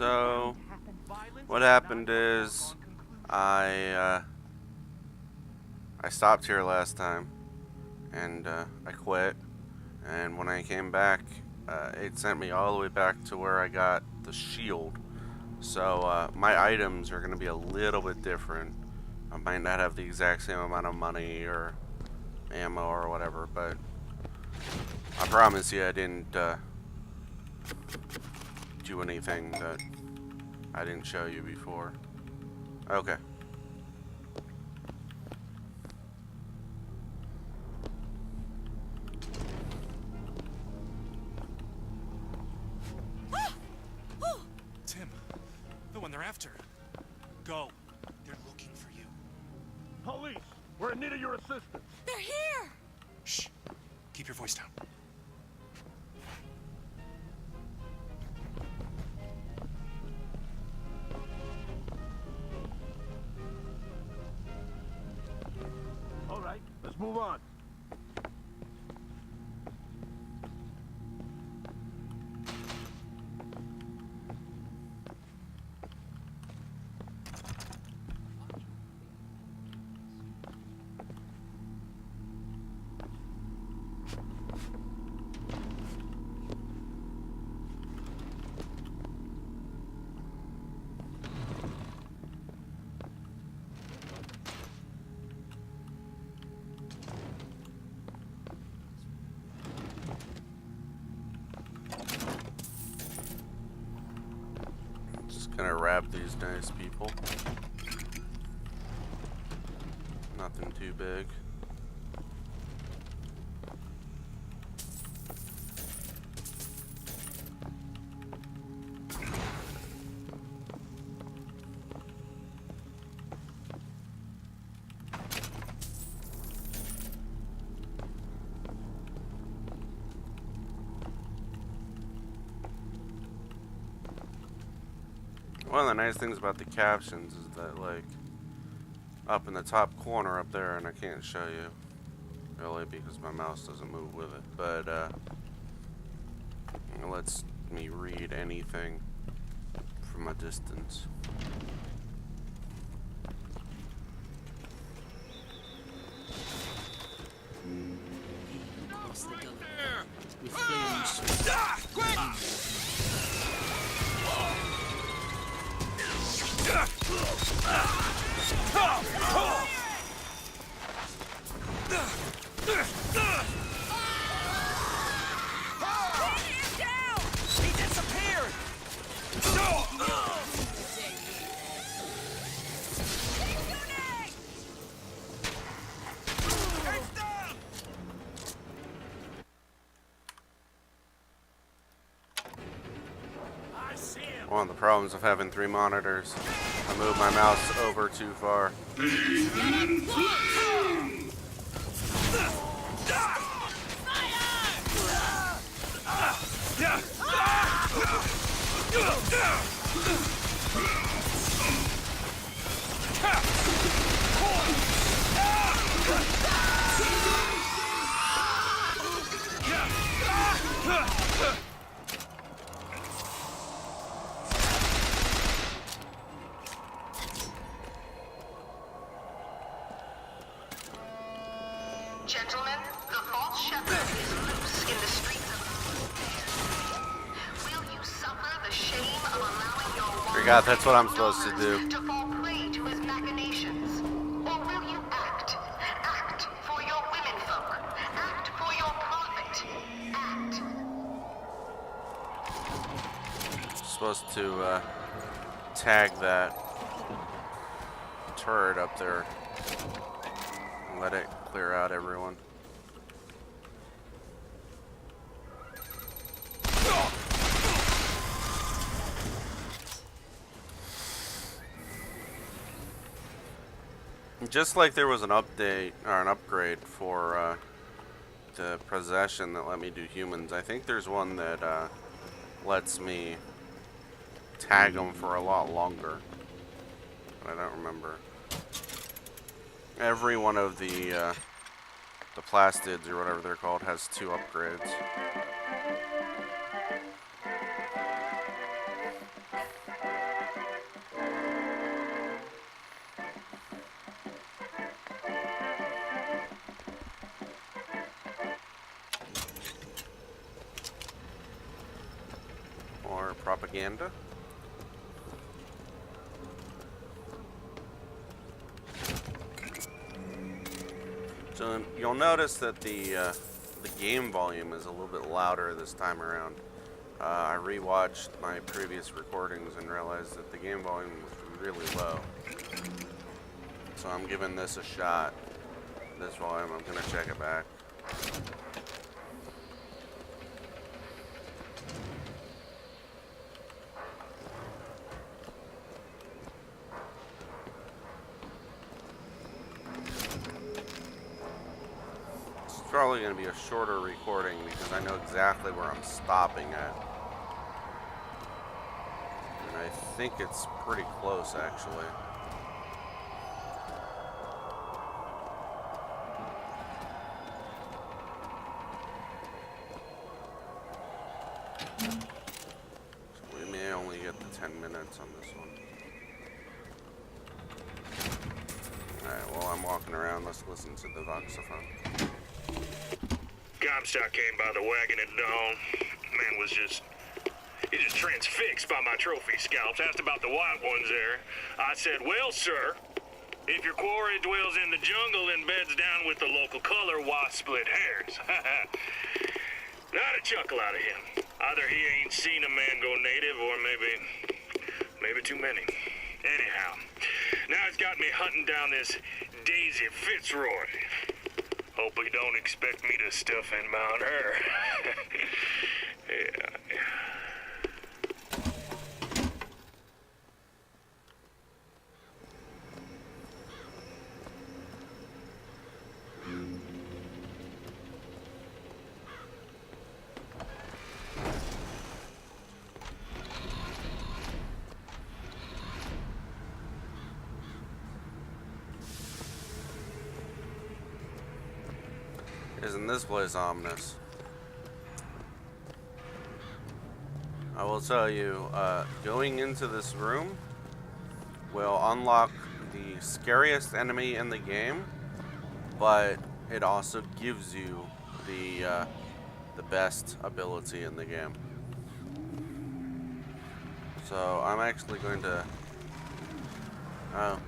So, what happened is, I stopped here last time, and I quit. And when I came back, it sent me all the way back to where I got the shield. So my items are going to be a little bit different. I might not have the exact same amount of money or ammo or whatever, but I promise you I didn't do anything that I didn't show you before. Okay. Tim, the one they're after. Go. They're looking for you. Police, we're in need of your assistance. They're here! Shh. Keep your voice down. All right, let's move on. Just gonna wrap these nice people. Nothing too big. One of the nice things about the captions is that, like, up in the top corner up there, and I can't show you really because my mouse doesn't move with it, but it lets me read anything from a distance. Across the gully. With flaming swords. One of the problems of having 3 monitors, I moved my mouse over too far. Gentlemen, the false shepherd is loose in the streets of... Will you suffer the shame of allowing your Forgot that's what I'm supposed to do. to fall prey to his machinations? Or will you act? Act for your womenfolk. Act for your prophet. Act. Supposed to tag that turret up there and let it clear out everyone. Just like there was an update or an upgrade for the possession that let me do humans, I think there's one that lets me tag them for a lot longer. But I don't remember. Every one of the plastids or whatever they're called has 2 upgrades. propaganda. So you'll notice that the game volume is a little bit louder this time around. I rewatched my previous recordings and realized that the game volume was really low. So I'm giving this a shot. This volume, I'm gonna check it back. It's probably gonna be a shorter recording because I know exactly where I'm stopping at. And I think it's pretty close, actually. So we may only get the 10 minutes on this one. Alright, while I'm walking around, let's listen to the voxophone. Comstock came by the wagon at dawn. Man was just transfixed by my trophy scalps. Asked about the white ones there. I said, well, sir, if your quarry dwells in the jungle and beds down with the local color, why split hairs? Not a chuckle out of him. Either he ain't seen a man go native or maybe too many. Anyhow, now he's got me hunting down this Daisy Fitzroy. Hope he don't expect me to stuff and mount her. Yeah. Isn't this place ominous? I will tell you, going into this room will unlock the scariest enemy in the game, but it also gives you the best ability in the game. So I'm actually going to... Oh.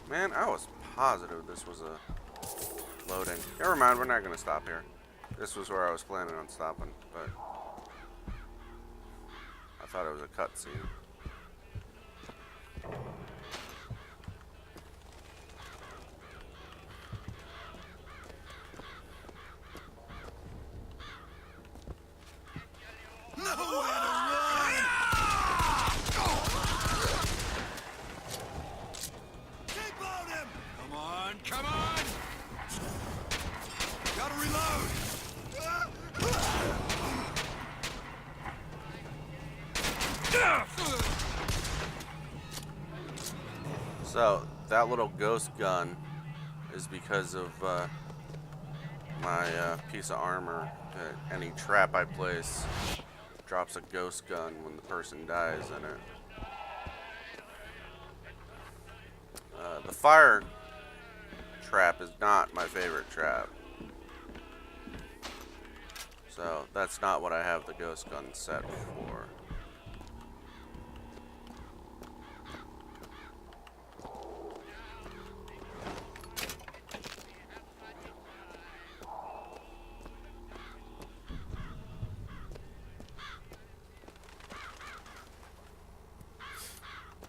Man, I was positive this was a loading. Never mind, we're not going to stop here. This was where I was planning on stopping, but I thought it was a cutscene. Come on! Gotta reload! So, that little ghost gun is because of my piece of armor. Any trap I place drops a ghost gun when the person dies in it. The fire trap is not my favorite trap. So, that's not what I have the ghost gun set for.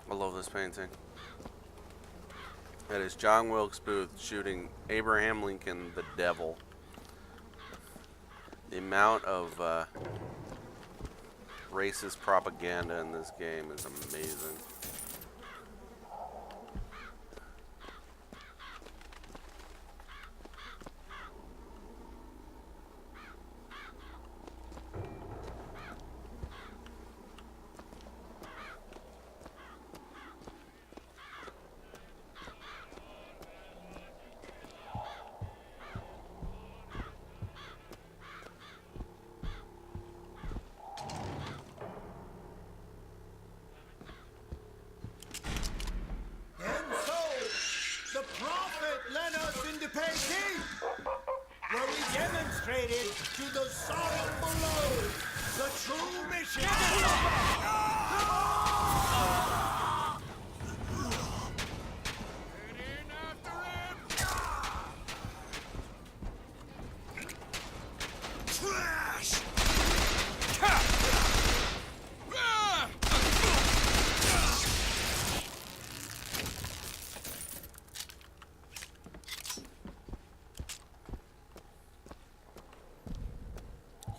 I love this painting. That is John Wilkes Booth shooting Abraham Lincoln, the devil. The amount of racist propaganda in this game is amazing.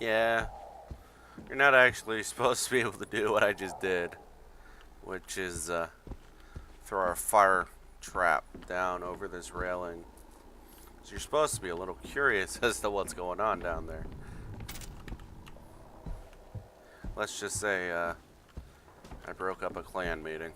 Yeah, you're not actually supposed to be able to do what I just did, which is throw a fire trap down over this railing. So you're supposed to be a little curious as to what's going on down there. Let's just say I broke up a clan meeting.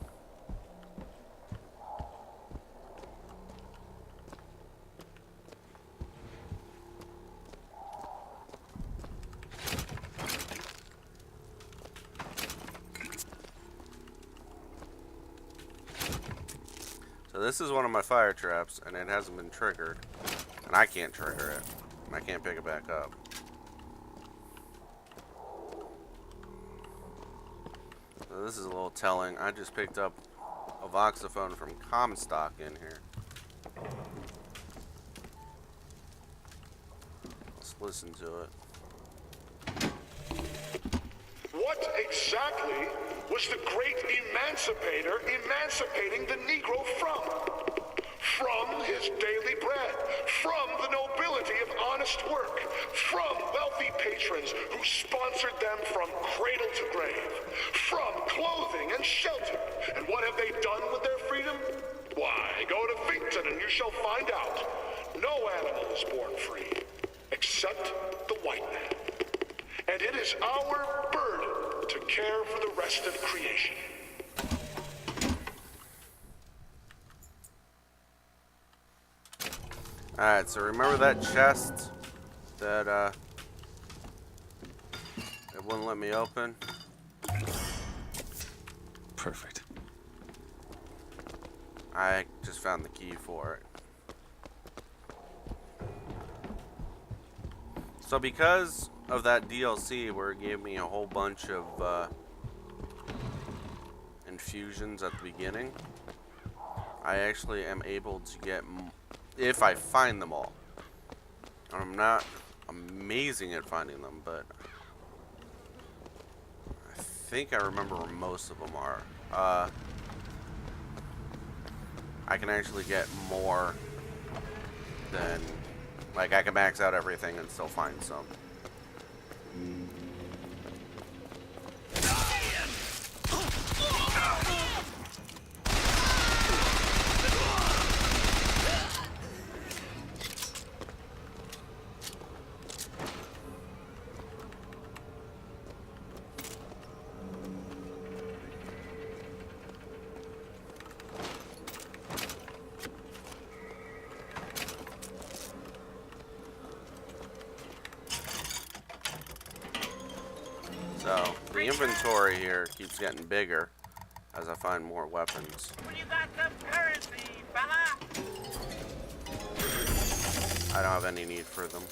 So this is one of my fire traps, and it hasn't been triggered. And I can't trigger it. And I can't pick it back up. So this is a little telling. I just picked up a voxophone from Comstock in here. Let's listen to it. What exactly was the great emancipator emancipating the Negro from? From his daily bread, from the nobility of honest work, from wealthy patrons who sponsored them from cradle to grave, from clothing and shelter. And what have they done with their freedom? Why, go to Finkton and you shall find out. No animal is born free, except the white man. And it is our burden to care for the rest of creation. Alright, so remember that chest that it wouldn't let me open? Perfect. I just found the key for it. So because of that DLC where it gave me a whole bunch of infusions at the beginning, I actually am able to get, if I find them all. I'm not amazing at finding them, but I think I remember where most of them are. I can actually get more than, like, I can max out everything and still find some. So, the inventory here keeps getting bigger as I find more weapons. You got some currency, fella? I don't have any need for them.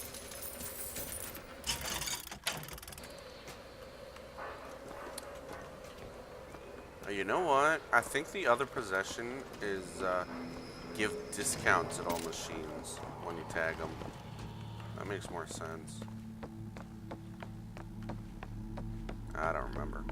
You know what? I think the other possession is give discounts at all machines when you tag them. That makes more sense. I don't remember.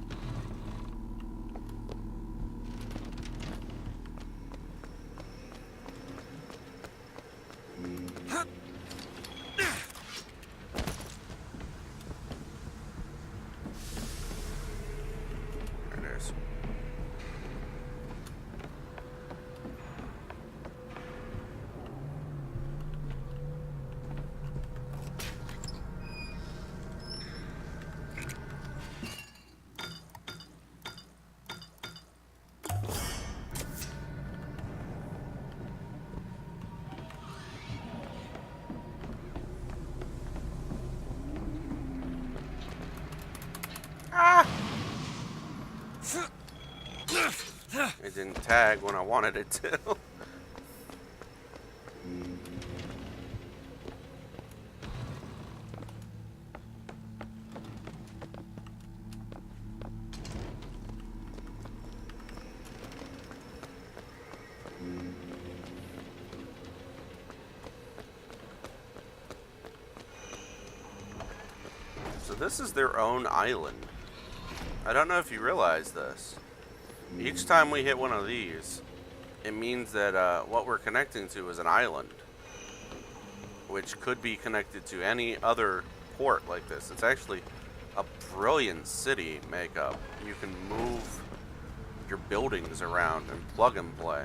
There it is. It didn't tag when I wanted it to. So this is their own island. I don't know if you realize this. Each time we hit one of these, it means that what we're connecting to is an island, which could be connected to any other port like this. It's actually a brilliant city makeup. You can move your buildings around and plug and play.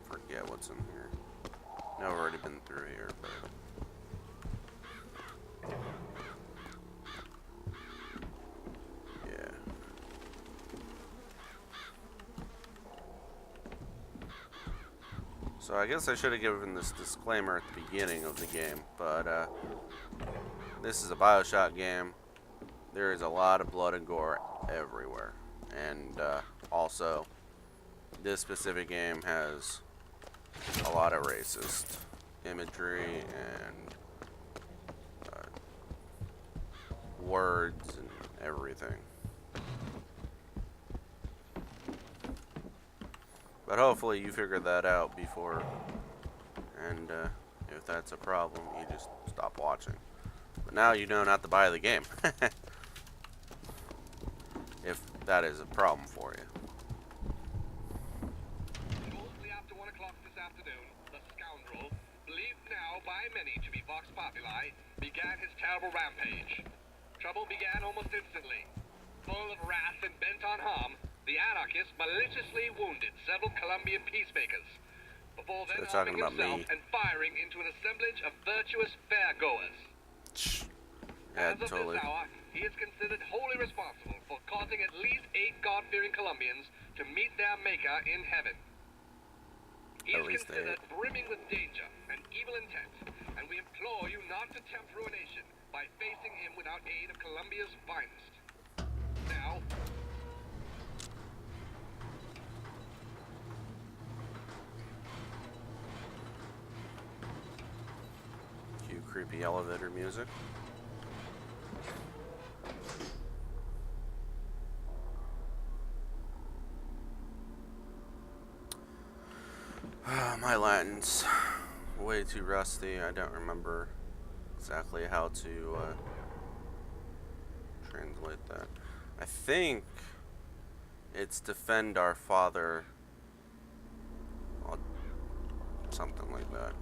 Forget what's in here. No, I've already been through here, but yeah. So I guess I should have given this disclaimer at the beginning of the game, but this is a Bioshock game. There is a lot of blood and gore everywhere. And also, this specific game has a lot of racist imagery and words and everything. But hopefully you figured that out before, and if that's a problem, you just stop watching. But now you know not to buy the game, if that is a problem for you. Shortly after 1 o'clock this afternoon, the scoundrel, believed now by many to be Vox Populi, began his terrible rampage. Trouble began almost instantly. Full of wrath and bent on harm, the anarchist maliciously wounded several Colombian peacemakers, before then So arming himself and firing into an assemblage of virtuous fairgoers. Yeah, As of totally. this hour, he is considered wholly responsible for causing at least 8 God-fearing Colombians to meet their maker in heaven. He At is least considered 8. brimming with danger and evil intent, and we implore you not to tempt ruination by facing him without aid of Colombia's finest. Now, Cue creepy elevator music. My Latin's way too rusty. I don't remember exactly how to translate that. I think it's defend our father, or something like that.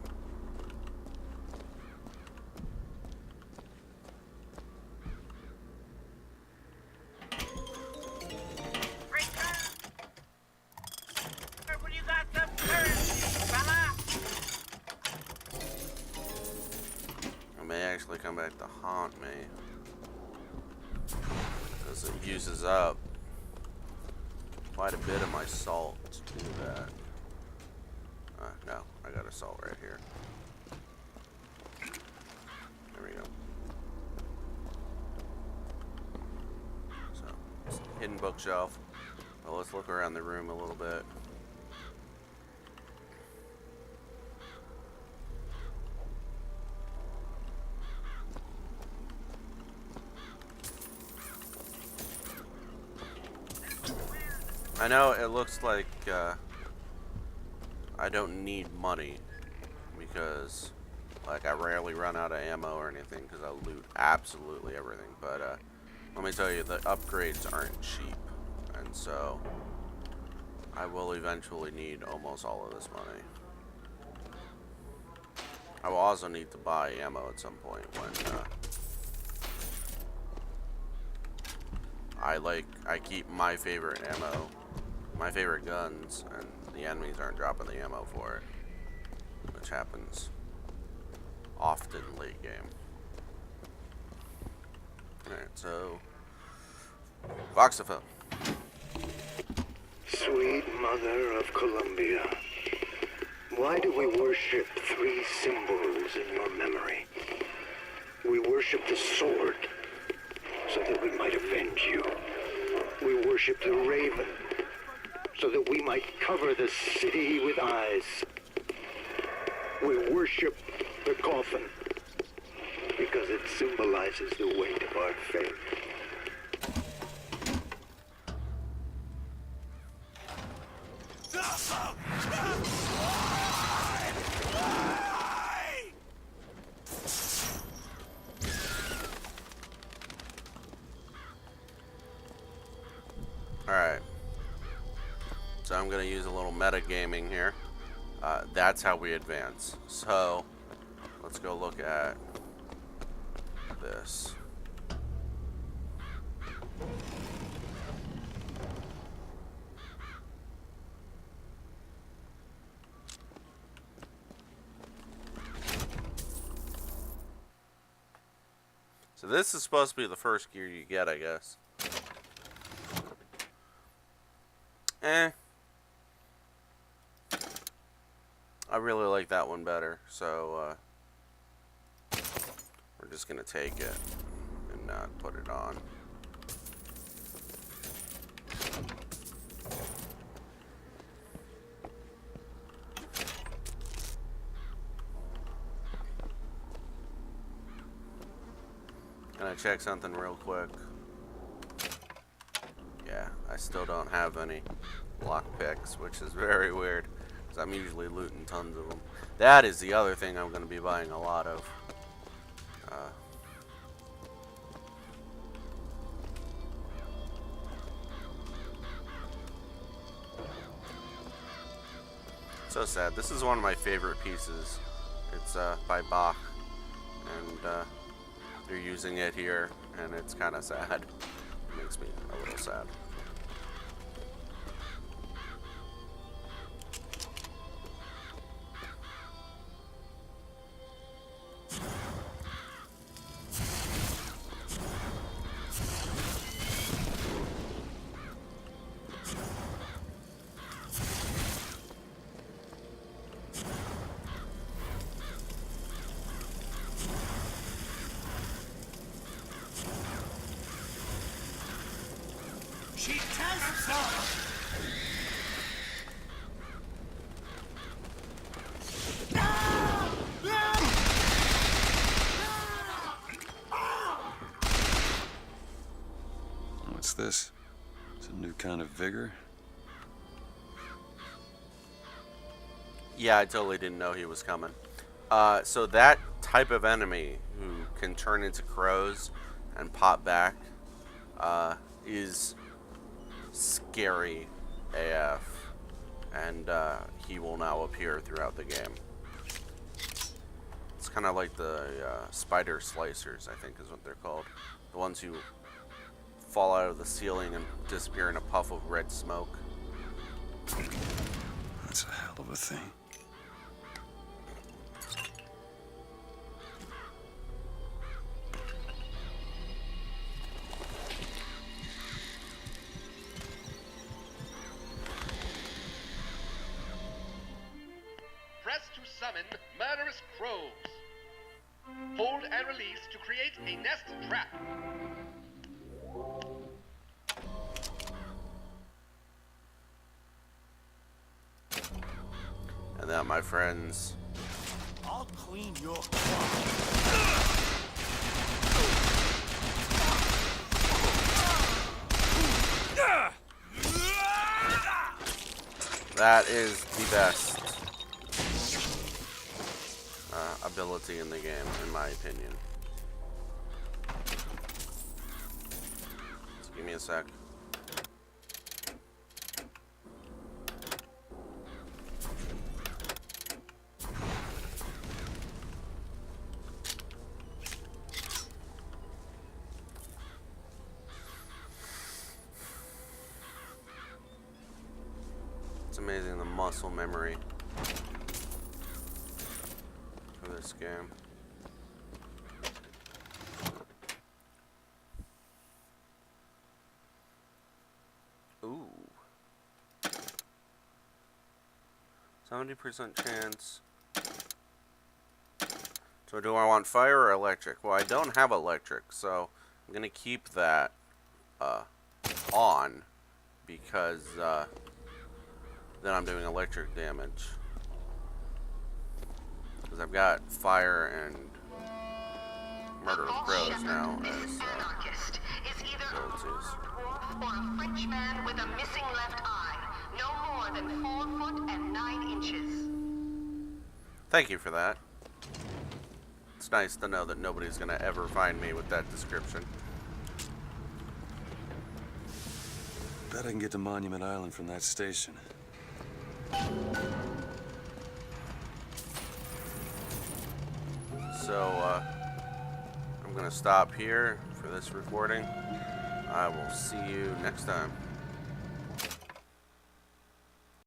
You got some currency, fella. It may actually come back to haunt me, because it uses up quite a bit of my salt to do that. No, I got a salt right here. There we go. So, hidden bookshelf. Well, let's look around the room a little bit. I know it looks like I don't need money because like I rarely run out of ammo or anything because I loot absolutely everything, but let me tell you, the upgrades aren't cheap, and so I will eventually need almost all of this money. I will also need to buy ammo at some point when I keep my favorite ammo, my favorite guns, and the enemies aren't dropping the ammo for it, which happens often late game. Alright, so Voxophone. Sweet Mother of Columbia, why do we worship 3 symbols in your memory? We worship the sword, so that we might avenge you. We worship the raven, so that we might cover the city with eyes. We worship the coffin, because it symbolizes the weight of our faith. Alright, So I'm going to use a little metagaming here. That's how we advance. So let's go look at this. So this is supposed to be the first gear you get, I guess. I really like that one better, so we're just gonna take it and not put it on. Can I check something real quick? Yeah, I still don't have any lockpicks, which is very weird, because I'm usually looting tons of them. That is the other thing I'm going to be buying a lot of. So sad. This is one of my favorite pieces. It's by Bach, and they're using it here, and it's kind of sad. It makes me a little sad. She tests us! What's this? It's a new kind of vigor? Yeah, I totally didn't know he was coming. So that type of enemy who can turn into crows and pop back is scary AF, and he will now appear throughout the game. It's kind of like the spider slicers, I think is what they're called. The ones who fall out of the ceiling and disappear in a puff of red smoke. That's a hell of a thing. Press to summon murderous crows. Hold and release to create a nest trap. And that, my friends, I'll clean your car. that is the best ability in the game, in my opinion. Just give me a sec. It's amazing the muscle memory for this game. Ooh. 70% chance. So do I want fire or electric? Well, I don't have electric, so I'm gonna keep that on because then I'm doing electric damage. Because I've got fire and murder of crows now as Anarchist is either a abilities. dwarf or a Frenchman with a missing left eye. No more than 4 foot and 9 inches. Thank you for that. It's nice to know that nobody's gonna ever find me with that description. Bet I can get to Monument Island from that station. So, I'm going to stop here for this recording. I will see you next time.